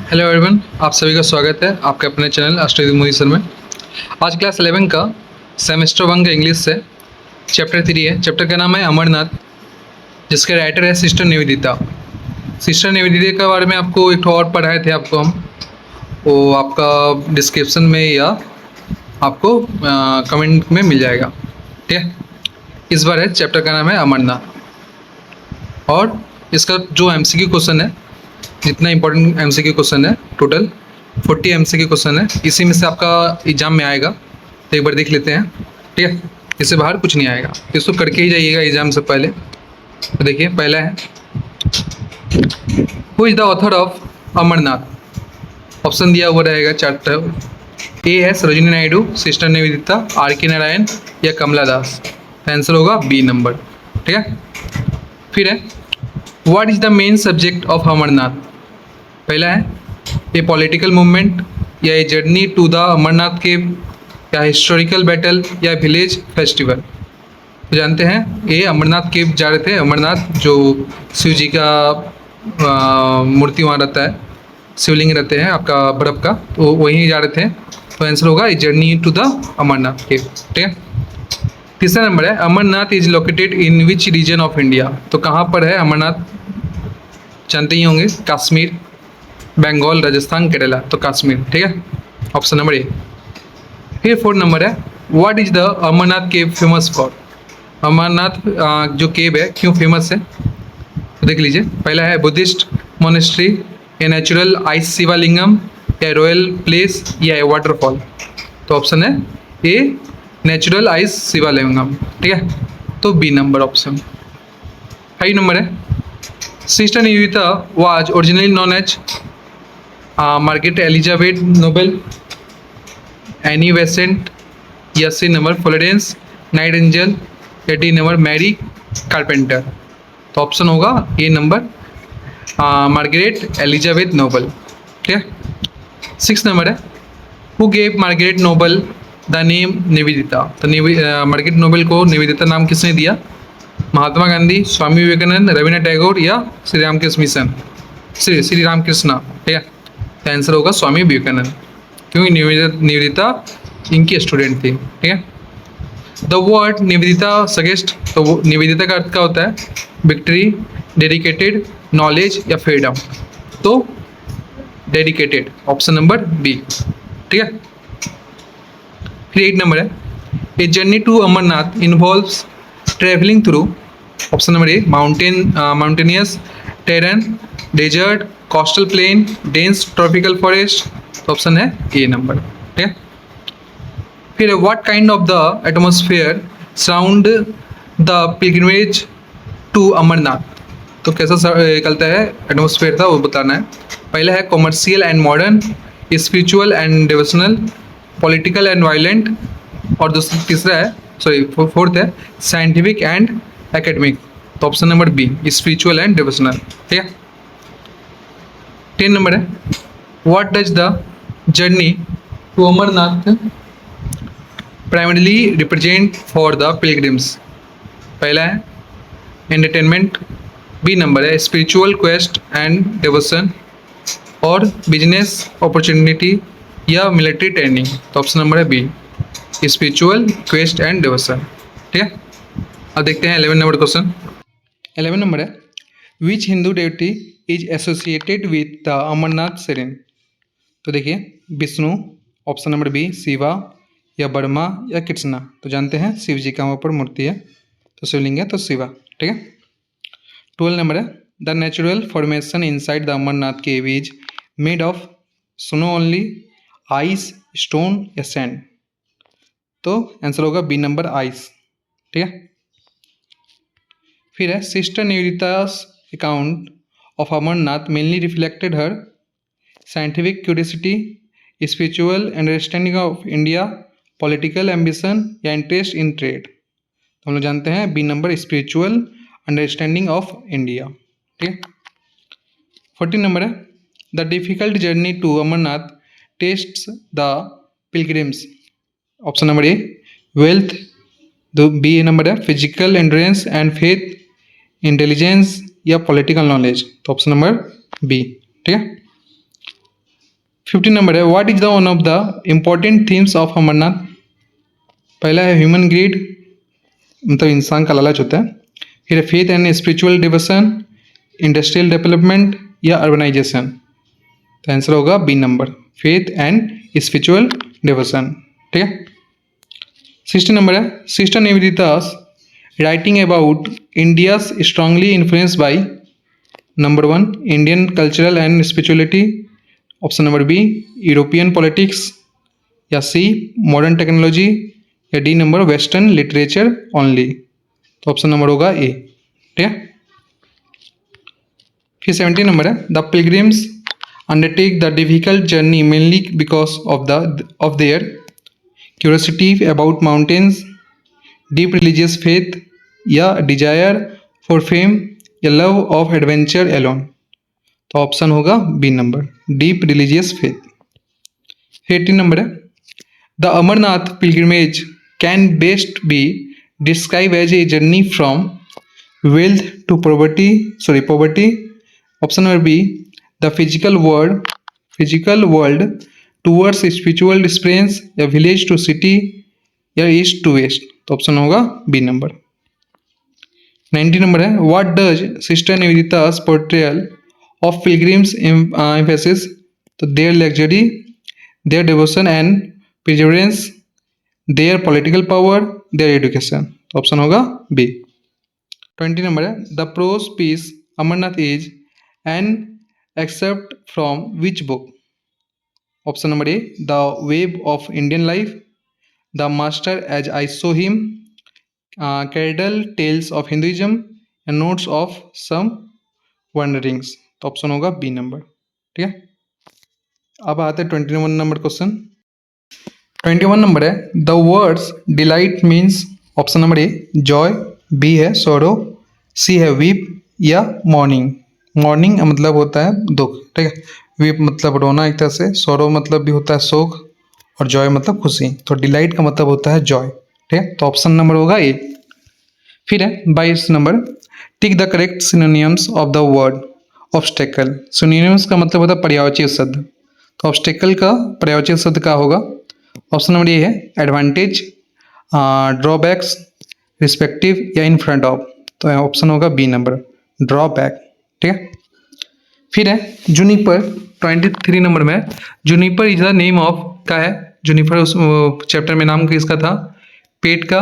Hello everyone, आप सभी का स्वागत है आपके अपने चैनल अष्टविद मोदी सर में। आज क्लास 11 का सेमेस्टर 1 का इंग्लिश से चैप्टर 3 है। चैप्टर का नाम है अमरनाथ, जिसके राइटर है सिस्टर निवेदिता। सिस्टर निवेदिता के बारे में आपको एक और पढ़ाए थे आपको हम, वो आपका डिस्क्रिप्शन में या आपको कमेंट में मिल जाएगा। ठीक है, इस बार है चैप्टर का नाम है अमरनाथ और इसका जो MCQ क्वेश्चन है, जितना इंपॉर्टेंट MCQ क्वेश्चन है, टोटल 40 MCQ क्वेश्चन है। इसी में से आपका एग्जाम में आएगा, तो एक बार देख लेते हैं। ठीक है, इससे बाहर कुछ नहीं आएगा, इसको करके ही जाइएगा एग्जाम से पहले। तो देखिए, पहला है who is the author of Amarnath. Option दिया हुआ रहेगा चार्ट। ए है सरोजिनी नायडू, सिस्टर निवेदिता, RK नारायण या कमला दास। आंसर होगा बी नंबर। ठीक है, फिर है what is the main subject of Amarnath. पहला है ए पॉलिटिकल मूवमेंट या a journey to the Amarnath cave या हिस्टोरिकल बैटल या विलेज फेस्टिवल। तो जानते हैं ये अमरनाथ केव जा रहे थे। अमरनाथ जो शिव जी का मूर्ति वहाँ रहता है, शिवलिंग रहते हैं आपका बर्फ़ का, तो वहीं जा रहे थे। तो आंसर होगा a journey to the Amarnath cave. ठीक है, तीसरा नंबर है Amarnath is located in which region of India. तो कहाँ पर है अमरनाथ, जानते ही होंगे, कश्मीर, बंगाल, राजस्थान, केरला। तो कश्मीर। ठीक है, ऑप्शन नंबर ए। फिर 4 नंबर है what is the Amarnath cave famous for. Amarnath जो केव है क्यों फेमस है, तो देख लीजिए। पहला है Buddhist monastery, a natural ice Shivalingam या रॉयल प्लेस या वाटरफॉल। तो ऑप्शन है ए नेचुरल आइस शिवालिंगम। ठीक है, तो बी नंबर ऑप्शन। 5 नंबर है sister Nivedita was originally known as Margaret Elizabeth Noble, Annie Besant या सी नंबर फ्लोरेंस नाइटिंगेल या डी नंबर मैरी कारपेंटर। तो ऑप्शन होगा A number Margaret Elizabeth Noble. ठीक है, 6 नंबर है who gave Margaret Noble the name Nivedita. तो Margaret Nobel को निवेदिता नाम किसने दिया। महात्मा गांधी, स्वामी विवेकानंद, रविन्द्रनाथ टैगोर या श्री रामकृष्ण मिशन, श्री रामकृष्णा। ठीक है, तो आंसर होगा स्वामी विवेकानंद, क्योंकि निवेदिता इनकी स्टूडेंट थी। ठीक है, द वर्ड निवेदिता सजेस्ट, तो वो निवेदिता का अर्थ क्या होता है, विक्ट्री, डेडिकेटेड, नॉलेज या फ्रीडम। तो डेडिकेटेड, ऑप्शन नंबर बी। ठीक है, फिर 8 नंबर है a journey to Amarnath involves travelling through. Option number A mountainous terrain, desert, coastal plain, dense tropical forest. तो ऑप्शन है ए नंबर। ठीक है, फिर what kind of the atmosphere surround the pilgrimage to Amarnath. तो कैसा निकलता है एटमॉस्फेयर था वो बताना है। पहला है commercial and modern, spiritual and devotional, political and violent, और तीसरा है फोर्थ है साइंटिफिक एंड एकेडमिक। तो option number B spiritual and devotional. ठीक है, 10 नंबर है what does the journey to Amarnath primarily represent for the pilgrims. पहला है एंटरटेनमेंट, बी नंबर है स्पिरिचुअल क्वेस्ट एंड डिवोशन, और बिजनेस अपॉर्चुनिटी या मिलिट्री ट्रेनिंग। तो ऑप्शन नंबर है B spiritual quest and devotion. ठीक है, अब देखते हैं 11 नंबर क्वेश्चन। 11 नंबर है which Hindu deity is associated with the Amarnath shrine. तो देखिए Vishnu, option number B Shiva या वर्मा या कृष्णा। तो जानते हैं शिव जी का वहाँ पर मूर्ति है, तो शिवलिंग है, तो शिवा। ठीक है, 12 नंबर है the natural formation inside the Amarnath cave is made of snow only, ice, stone या सैंड। तो आंसर होगा बी नंबर आइस। ठीक है, फिर है sister Nivedita's account of Amarnath mainly reflected her scientific curiosity, spiritual understanding of India, political ambition या interest in trade. तो हम लोग जानते हैं B number spiritual understanding of India. ठीक है, 14 नंबर है the difficult journey to Amarnath tests the pilgrims. Option number A wealth, B number है physical endurance and faith, intelligence या पॉलिटिकल नॉलेज। तो ऑप्शन नंबर बी। ठीक है, 15 नंबर है what is the one of the important themes of Amarnath. पहला है human grid, मतलब इंसान का लालच होता है। फिर faith and spiritual devotion, industrial development या अर्बनाइजेशन। तो आंसर होगा B number, faith and spiritual devotion. ठीक है। 16 नंबर है sister Nivedita's writing about India's strongly influence by. Number 1 Indian cultural and spirituality, option number B European politics, या C modern technology, या D number western literature only. तो option number होगा A. ठीक है। फिर 17 नंबर है the pilgrims undertake the difficult journey mainly because of their curiosity about mountains, deep religious faith, या desire for fame, या love of adventure alone. तो option होगा B number, deep religious faith. 18 number है the Amarnath pilgrimage can best be describe as a journey from wealth to poverty. Option number B the physical world towards spiritual experience, या village to city, या east to west। तो option होगा B number. 90 number है what does sister Nivedita's portrayal of pilgrims emphasis। तो their luxury, their devotion and perseverance, their political power, their education. तो option होगा B. 20 number है the prose piece Amarnath is an excerpt from which book. Option number A the web of Indian life, the master as I saw him, cradle tales of Hinduism, या notes of सम वंडरिंग्स। तो option होगा B number. ठीक है। अब आते हैं 21 number question. 21 number है the words delight means. Option number A joy, B है सोरो, सी है वीप, या मॉर्निंग। मॉर्निंग मतलब होता है दुख। ठीक है। वीप मतलब रोना एक तरह से, सोरो मतलब भी होता है शोक, और जॉय मतलब खुशी। तो डिलाइट का मतलब होता है जॉय। ठीक है। तो ऑप्शन नंबर होगा ए। फिर है 22 number tick the correct synonyms of the word obstacle. Synonyms का मतलब होता है पर्यायवाची शब्द। तो ऑब्स्टेकल का पर्यायवाची शब्द क्या होगा। ऑप्शन नंबर ए है एडवांटेज, ड्रॉबैक्स, रिस्पेक्टिव, या इन फ्रंट ऑफ। तो ऑप्शन होगा बी नंबर, ड्रॉबैक। ठीक है। फिर है जूनिपर 23 नंबर में Juniper is the name of का है। जूनिपर उस चैप्टर में नाम किसका था, पेट का,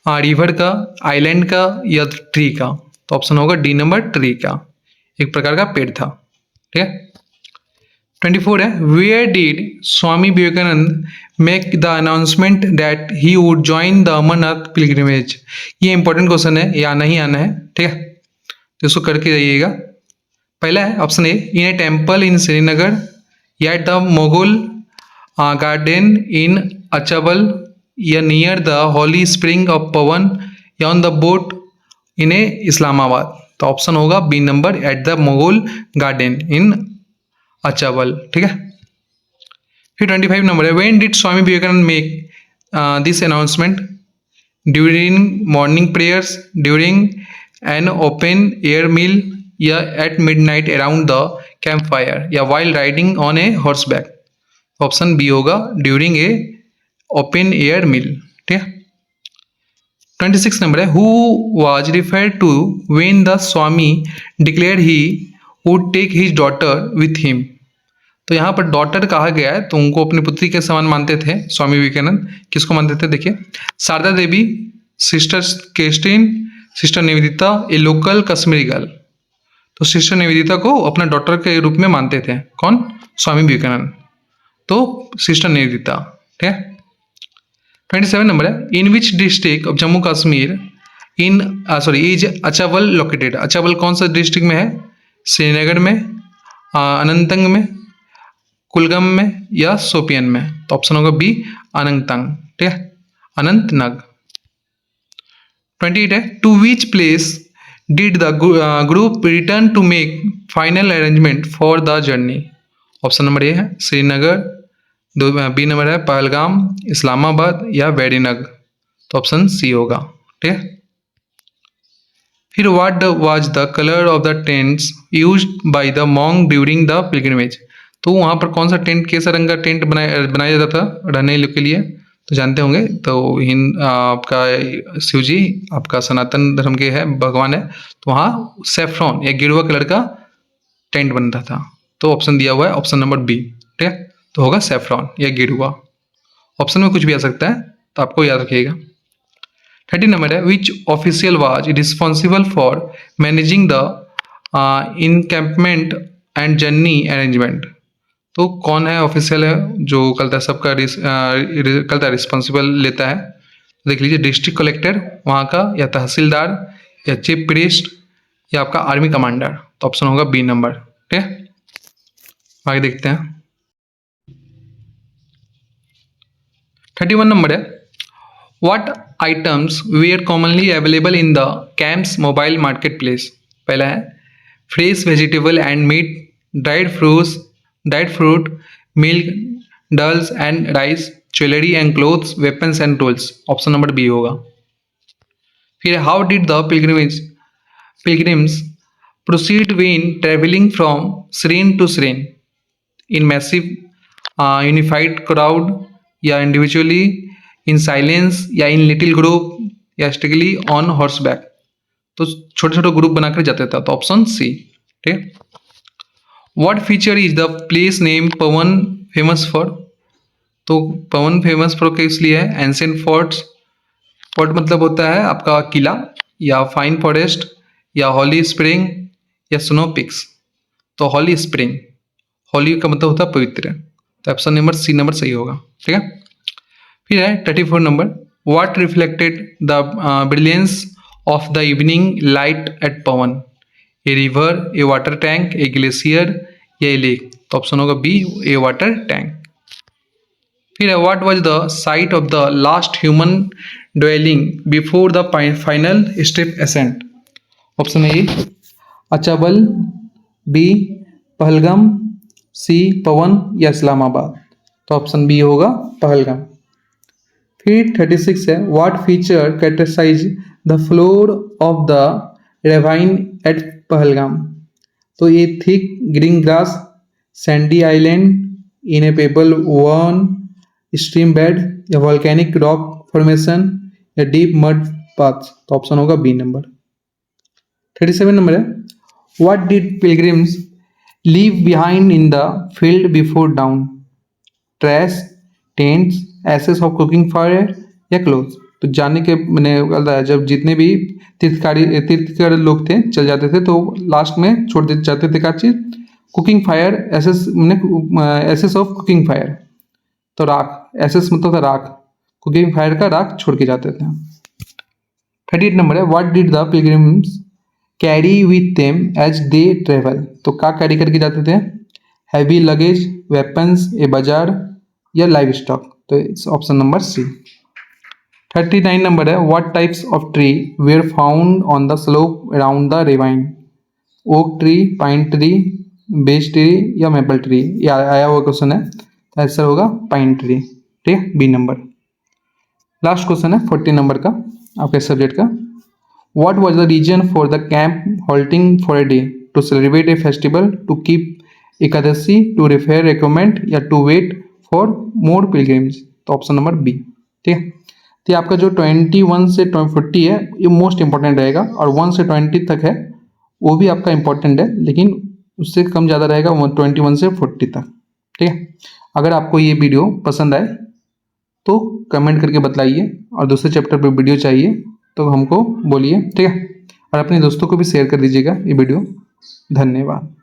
रिवर का, आइलैंड का, या ट्री का। तो ऑप्शन होगा डी नंबर ट्री का, एक प्रकार का पेड़ था। ठीक है। 24 है where did Swami Vivekananda make the announcement that he would join the Amarnath pilgrimage. ये इंपॉर्टेंट क्वेश्चन है, ये आना ही आना है। ठीक है। तो इसको करके जाइएगा। पहला है option A in a temple in Srinagar, या at the Mughal garden in Achabal, या near the holy spring of Pawan, या on the boat in a Islamabad. तो ऑप्शन होगा B number at the Mughal garden in Achabal. ठीक है। फिर 25 नंबर है when did Swami Vivekananda make this announcement, during morning prayers, during an open air meal, या at midnight around the camp fire, या while riding on a horse back. Option B होगा during a open air meal. ठीक है। 26 नंबर है who was referred to when the Swami declare he would take his daughter with him. तो यहाँ पर daughter कहा गया है, तो उनको अपनी पुत्री के समान मानते थे स्वामी विवेकानंद। किसको मानते थे देखिए, Sharada Devi, sister Christine, sister Nivedita, a local Kashmiri girl. तो सिस्टर निवेदिता को अपना डॉटर के रूप में मानते थे कौन, स्वामी विवेकानंद। तो सिस्टर निवेदिता। ठीक है। 27 नंबर है in which district of Jammu Kashmir is Achabal located. Achabal कौन सा डिस्ट्रिक्ट में है, श्रीनगर में, अनंतनाग में, कुलगाम में, या शोपियन में। तो ऑप्शन होगा बी अनंतनाग। ठीक है। अनंतनाग। 28 है to which place did the group return to make final arrangement for the journey. Option number A है श्रीनगर, बी नंबर है पहलगाम, इस्लामाबाद, या वेरीनग। तो ऑप्शन सी होगा। ठीक है। फिर what was the colour of the tents used by the monk during the pilgrimage. तो वहाँ पर कौन सा टेंट, कैसा रंग का टेंट बनाया जाता था रहने के लिए, तो जानते होंगे। तो आपका शिव जी आपका सनातन धर्म के है, भगवान है, तो वहाँ सेफ्रॉन या गेरुआ कलर का टेंट बनता था। तो ऑप्शन दिया हुआ है ऑप्शन नंबर बी, ठीक है, तो होगा सेफ्रॉन या गेरुआ। ऑप्शन में कुछ भी आ सकता है, तो आपको याद रखिएगा। 30 नंबर है, which official was responsible for managing the encampment and journey arrangement. तो कौन है ऑफिशियल है जो करता है सबका करता है, रिस्पॉन्सिबल लेता है। देख लीजिए, डिस्ट्रिक्ट कलेक्टर वहाँ का, या तहसीलदार, या चीफ प्रीस्ट, या आपका आर्मी कमांडर। तो ऑप्शन होगा बी नंबर, ठीक है। आगे देखते हैं। 31 नंबर है, what items were commonly available in the camps mobile market place. पहला है fresh vegetable and meat, dried fruit, milk, dulls and rice, jewelry and clothes, weapons and tools। Option number B होगा। फिर how did the pilgrims proceed when traveling from Sreen to Sreen, in massive unified crowd, या individually, in silence, या in little group, या strictly on horseback। तो छोटे छोटे group बनाकर जाते था, तो ऑप्शन सी, ठीक है। What feature is the place name Pawan famous for. तो पवन फेमस फॉर किस लिए है, एंशिएंट फोर्ट्स, फोर्ट मतलब होता है आपका किला, या फाइन फॉरेस्ट, या हॉली स्प्रिंग, या स्नो पिक्स। तो हॉली स्प्रिंग, हॉली का मतलब होता है पवित्र, तो ऑप्शन नंबर सी नंबर सही होगा, ठीक है। फिर है 34 number, what reflected the brilliance of the evening light at Pawan, a river, a water tank, a glacier, या ए लेक। तो ऑप्शन होगा बी, ए वाटर टैंक। फिर है what was the site of the last human dwelling before the final step ascent. Option A Achabal, B Pahalgam, C Pawan, या इस्लामाबाद। तो option B होगा पहलगाम। फिर 36 है, what feature characterize the floor of the ravine at Pahalgam. तो ये thick green grass, sandy island in a pebble one stream bed, या volcanic rock formation, या deep mud path. तो ऑप्शन होगा बी नंबर। 37 नंबर है, what did pilgrims leave behind in the field before dawn, trash, tents, ashes of cooking fire, या cloth. तो जाने के मैंने जब जितने भी तीर्थकार लोग थे चल जाते थे, तो लास्ट में छोड़ दे जाते थे क्या चीज, cooking fire, ashes of cooking fire. तो राख, एसेस मतलब था राख, कुकिंग फायर का राख छोड़ के जाते थे। 38 नंबर है, what did the pilgrims carry with them as they travel. तो क्या कैरी करके जाते थे, heavy luggage, weapons, a bazaar, या लाइव स्टॉक। तो it's option number C. 39 number है, what types of tree were found on the slope around the ravine, oak tree, pine tree, beech tree, या maple tree. ये आया हुआ question है, तो answer होगा पाइन ट्री, ठीक है, बी नंबर। लास्ट क्वेश्चन है 40 नंबर का आपके सब्जेक्ट का, what was the reason for the camp halting for a day, to celebrate a festival, to keep Ekadashi, to repair recommend, या to wait for more pilgrims. तो option number B, ठीक है। तो आपका जो 21 से 40 है ये मोस्ट इंपॉर्टेंट रहेगा, और 1 से 20 तक है वो भी आपका इंपॉर्टेंट है, लेकिन उससे कम ज़्यादा रहेगा 21 से 40 तक, ठीक है। अगर आपको ये वीडियो पसंद आए तो कमेंट करके बताइए, और दूसरे चैप्टर पर वीडियो चाहिए तो हमको बोलिए, ठीक है। और अपने दोस्तों को भी शेयर कर दीजिएगा ये वीडियो। धन्यवाद।